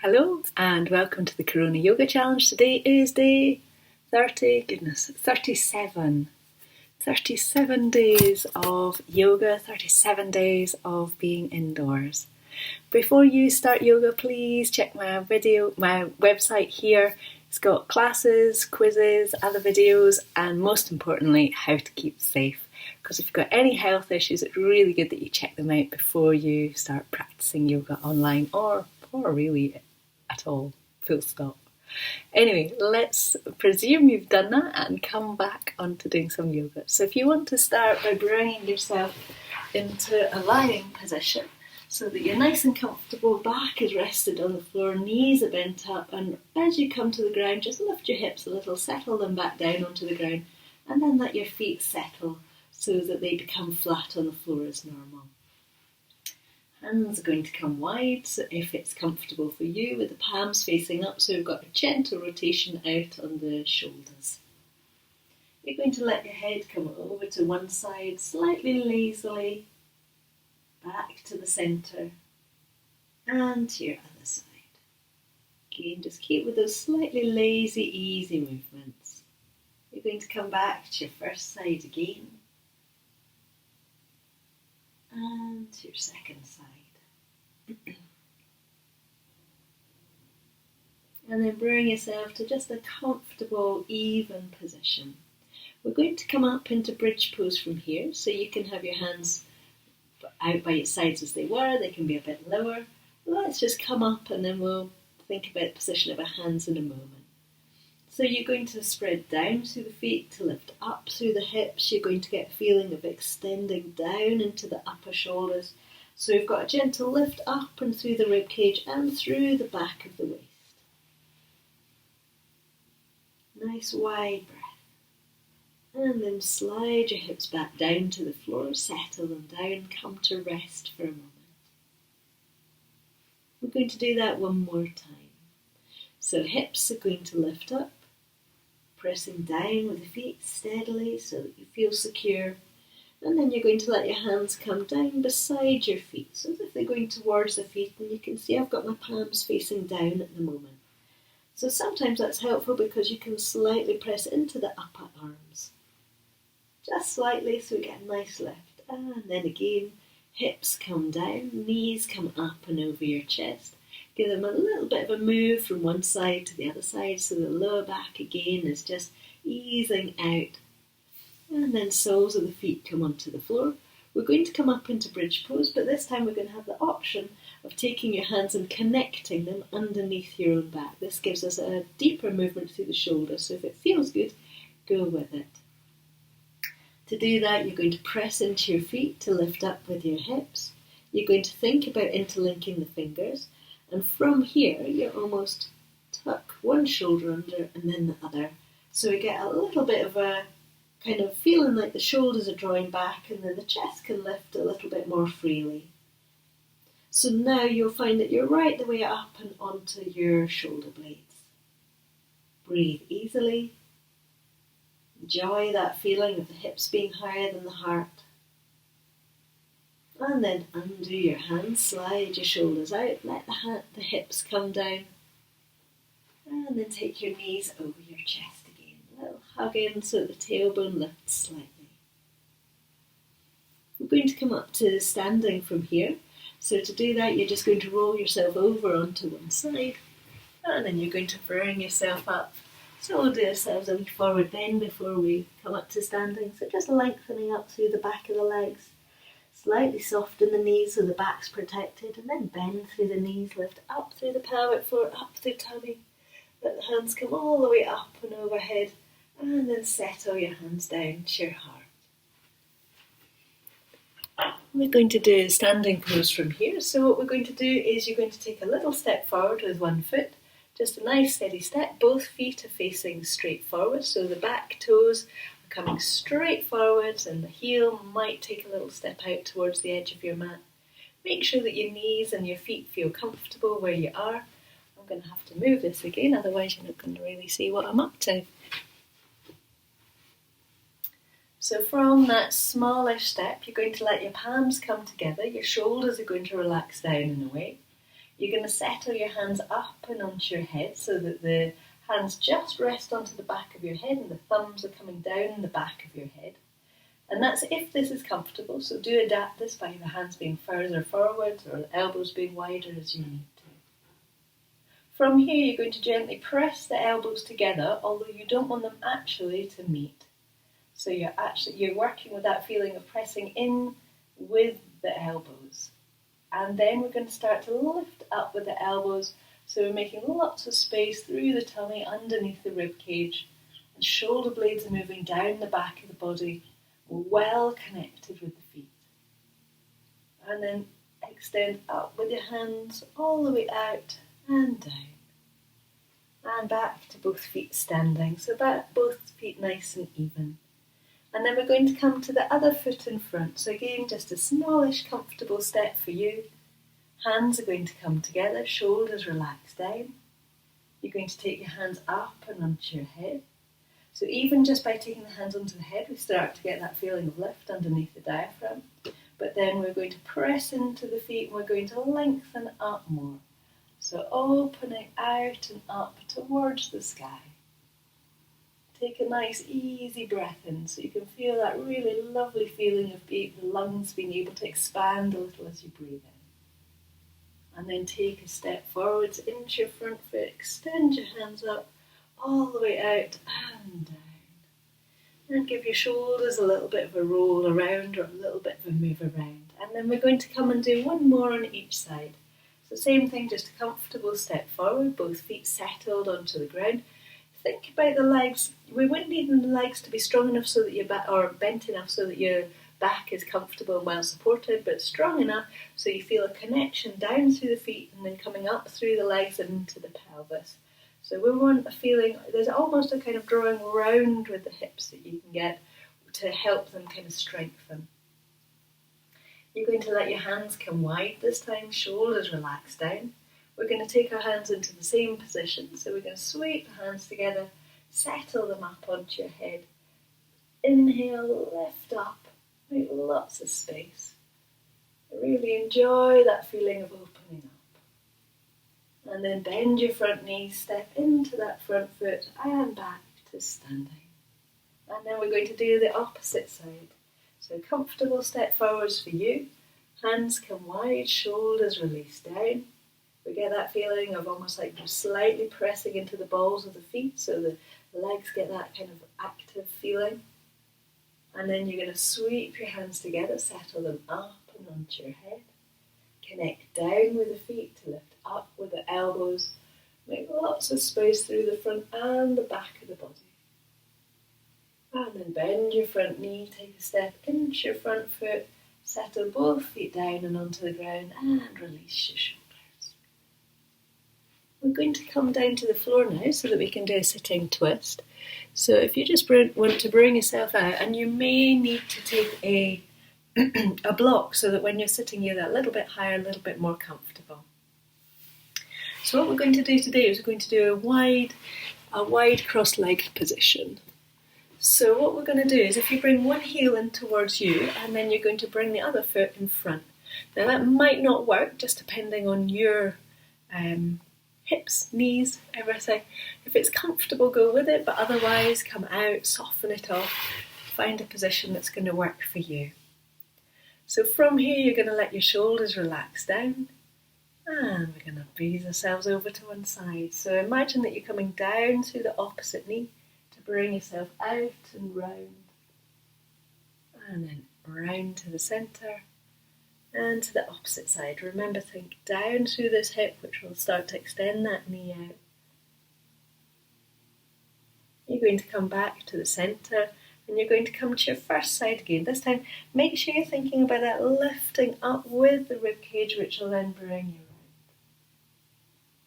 Hello and welcome to the Corona Yoga Challenge. Today is day 37. 37 days of yoga, 37 days of being indoors. Before you start yoga, please check my website here. It's got classes, quizzes, other videos, and most importantly, how to keep safe. Because if you've got any health issues, it's really good that you check them out before you start practicing yoga online or really at all, full stop. Anyway, let's presume you've done that and come back onto doing some yoga. So if you want to start by bringing yourself into a lying position so that you're nice and comfortable, back is rested on the floor, knees are bent up, and as you come to the ground, just lift your hips a little, settle them back down onto the ground, and then let your feet settle so that they become flat on the floor as normal. Hands are going to come wide, so if it's comfortable for you, with the palms facing up, so we've got a gentle rotation out on the shoulders. You're going to let your head come over to one side, slightly lazily, back to the centre, and to your other side. Again, just keep with those slightly lazy, easy movements. You're going to come back to your first side again, and to your second side. And then bring yourself to just a comfortable, even position. We're going to come up into bridge pose from here, so you can have your hands out by your sides as they were. They can be a bit lower. Let's just come up and then we'll think about the position of our hands in a moment. So you're going to spread down through the feet to lift up through the hips. You're going to get a feeling of extending down into the upper shoulders. So we've got a gentle lift up and through the rib cage and through the back of the waist. Nice wide breath. And then slide your hips back down to the floor, settle them down, come to rest for a moment. We're going to do that one more time. So hips are going to lift up, pressing down with the feet steadily so that you feel secure. And then you're going to let your hands come down beside your feet, so as if they're going towards the feet. And you can see I've got my palms facing down at the moment. So sometimes that's helpful because you can slightly press into the upper arms. Just slightly so we get a nice lift. And then again, hips come down, knees come up and over your chest. Give them a little bit of a move from one side to the other side so the lower back again is just easing out. And then soles of the feet come onto the floor. We're going to come up into bridge pose, but this time we're going to have the option of taking your hands and connecting them underneath your own back. This gives us a deeper movement through the shoulders, so if it feels good, go with it. To do that, you're going to press into your feet to lift up with your hips. You're going to think about interlinking the fingers, and from here, you almost tuck one shoulder under and then the other. So we get a little bit of a kind of feeling like the shoulders are drawing back and then the chest can lift a little bit more freely. So now you'll find that you're right the way up and onto your shoulder blades. Breathe easily. Enjoy that feeling of the hips being higher than the heart. And then undo your hands, slide your shoulders out, let the hips come down. And then take your knees over your chest again. A little hug in so that the tailbone lifts slightly. We're going to come up to standing from here. So to do that, you're just going to roll yourself over onto one side. And then you're going to bring yourself up. So we'll do ourselves a wee forward bend before we come up to standing. So just lengthening up through the back of the legs. Slightly soften the knees so the back's protected. And then bend through the knees, lift up through the pelvic floor, up through tummy. Let the hands come all the way up and overhead. And then settle your hands down to your heart. We're going to do a standing pose from here. So what we're going to do is you're going to take a little step forward with one foot. Just a nice steady step. Both feet are facing straight forward. So the back toes are coming straight forwards and the heel might take a little step out towards the edge of your mat. Make sure that your knees and your feet feel comfortable where you are. I'm going to have to move this again, otherwise you're not going to really see what I'm up to. So from that smallish step, you're going to let your palms come together, your shoulders are going to relax down and away. You're going to settle your hands up and onto your head so that the hands just rest onto the back of your head and the thumbs are coming down the back of your head. And that's if this is comfortable, so do adapt this by the hands being further forwards or the elbows being wider as you need to. From here you're going to gently press the elbows together, although you don't want them actually to meet. So you're working with that feeling of pressing in with the elbows. And then we're going to start to lift up with the elbows, so we're making lots of space through the tummy underneath the rib cage, and shoulder blades are moving down the back of the body, well connected with the feet. And then extend up with your hands all the way out and down. And back to both feet standing, so back both feet nice and even. And then we're going to come to the other foot in front. So again, just a smallish, comfortable step for you. Hands are going to come together, shoulders relax down. You're going to take your hands up and onto your head. So even just by taking the hands onto the head, we start to get that feeling of lift underneath the diaphragm. But then we're going to press into the feet and we're going to lengthen up more. So opening out and up towards the sky. Take a nice easy breath in so you can feel that really lovely feeling of the lungs being able to expand a little as you breathe in. And then take a step forwards into your front foot, extend your hands up all the way out and down. And give your shoulders a little bit of a roll around or a little bit of a move around. And then we're going to come and do one more on each side. So same thing, just a comfortable step forward, both feet settled onto the ground. Think about the legs. We wouldn't need the legs to be strong enough so that your back, or bent enough so that your back is comfortable and well supported, but strong enough so you feel a connection down through the feet and then coming up through the legs and into the pelvis. So we want a feeling, there's almost a kind of drawing round with the hips that you can get to help them kind of strengthen. You're going to let your hands come wide this time, shoulders relax down. We're going to take our hands into the same position, so we're going to sweep the hands together, settle them up onto your head. Inhale, lift up, make lots of space. Really enjoy that feeling of opening up. And then bend your front knee, step into that front foot and back to standing. And then we're going to do the opposite side. So comfortable step forwards for you. Hands come wide, shoulders release down. We get that feeling of almost like you're slightly pressing into the balls of the feet, so the legs get that kind of active feeling. And then you're going to sweep your hands together, settle them up and onto your head. Connect down with the feet to lift up with the elbows. Make lots of space through the front and the back of the body. And then bend your front knee, take a step into your front foot, settle both feet down and onto the ground and release your shoulders. We're going to come down to the floor now so that we can do a sitting twist. So if you just want to bring yourself out, and you may need to take a block so that when you're sitting you're that little bit higher, a little bit more comfortable. So what we're going to do today is we're going to do a wide cross-legged position. So what we're going to do is if you bring one heel in towards you and then you're going to bring the other foot in front. Now that might not work, just depending on your hips, knees, everything. If it's comfortable, go with it, but otherwise come out, soften it off, find a position that's going to work for you. So from here you're going to let your shoulders relax down and we're going to breathe ourselves over to one side. So imagine that you're coming down through the opposite knee to bring yourself out and round and then round to the centre and to the opposite side. Remember, think down through this hip, which will start to extend that knee out. You're going to come back to the centre and you're going to come to your first side again. This time, make sure you're thinking about that lifting up with the rib cage, which will then bring you round.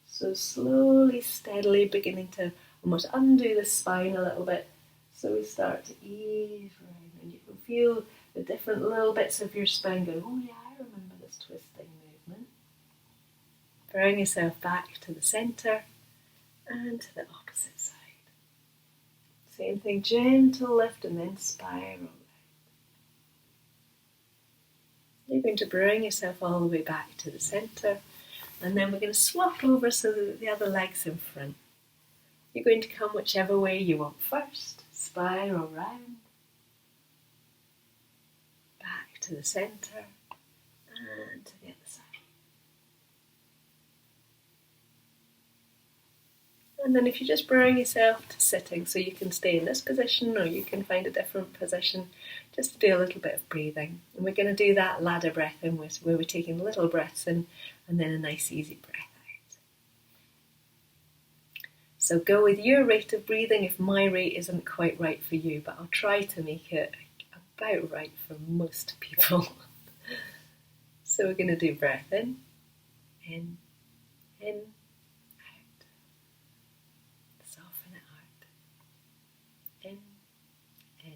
So slowly, steadily beginning to almost undo the spine a little bit. So we start to ease round and you can feel the different little bits of your spine going, oh yeah, I remember this twisting movement. Bring yourself back to the centre and to the opposite side. Same thing, gentle lift and then spiral out. You're going to bring yourself all the way back to the centre And then we're going to swap over so that the other leg's in front. You're going to come whichever way you want first. Spiral round. Back to the centre. And to the other side. And then if you just bring yourself to sitting, so you can stay in this position or you can find a different position, just to do a little bit of breathing. And we're going to do that ladder breath in, where we're taking little breaths in and then a nice easy breath out. So go with your rate of breathing if my rate isn't quite right for you, but I'll try to make it about right for most people. So we're going to do breath in, in, out. Soften it out. In, out.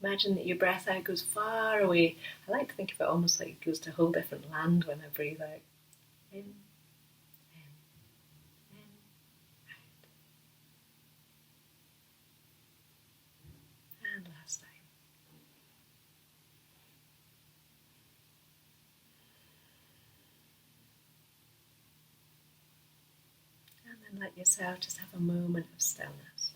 Imagine that your breath out goes far away. I like to think of it almost like it goes to a whole different land when I breathe out. In, out. And last time. And then let yourself just have a moment of stillness.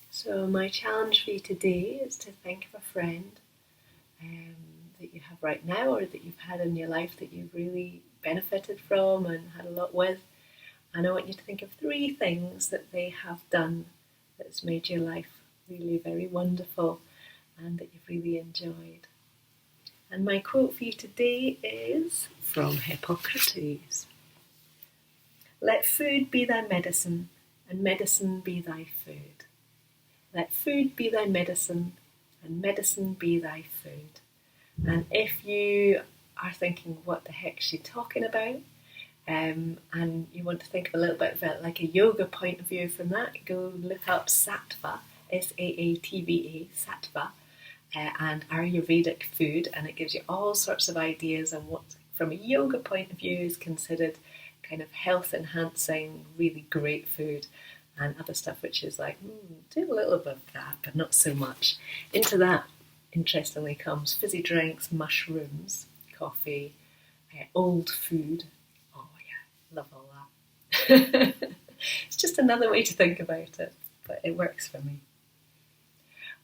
So my challenge for you today is to think of a friend that you have right now or that you've had in your life that you've really benefited from and had a lot with. And I want you to think of 3 things that they have done that's made your life really very wonderful and that you've really enjoyed. And my quote for you today is from Hippocrates. Let food be thy medicine, and medicine be thy food. Let food be thy medicine, and medicine be thy food. And if you are thinking, what the heck is she talking about? And you want to think of a little bit of it like a yoga point of view from that, go look up Sattva, Saatva, Sattva, and Ayurvedic food, and it gives you all sorts of ideas on what, from a yoga point of view, is considered kind of health-enhancing, really great food, and other stuff which is like, do a little bit of that, but not so much. Into that, interestingly, comes fizzy drinks, mushrooms, coffee, old food. Oh yeah, love all that. It's just another way to think about it, but it works for me.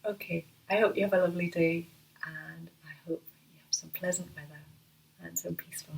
Okay, I hope you have a lovely day, and I hope you have some pleasant weather and some peaceful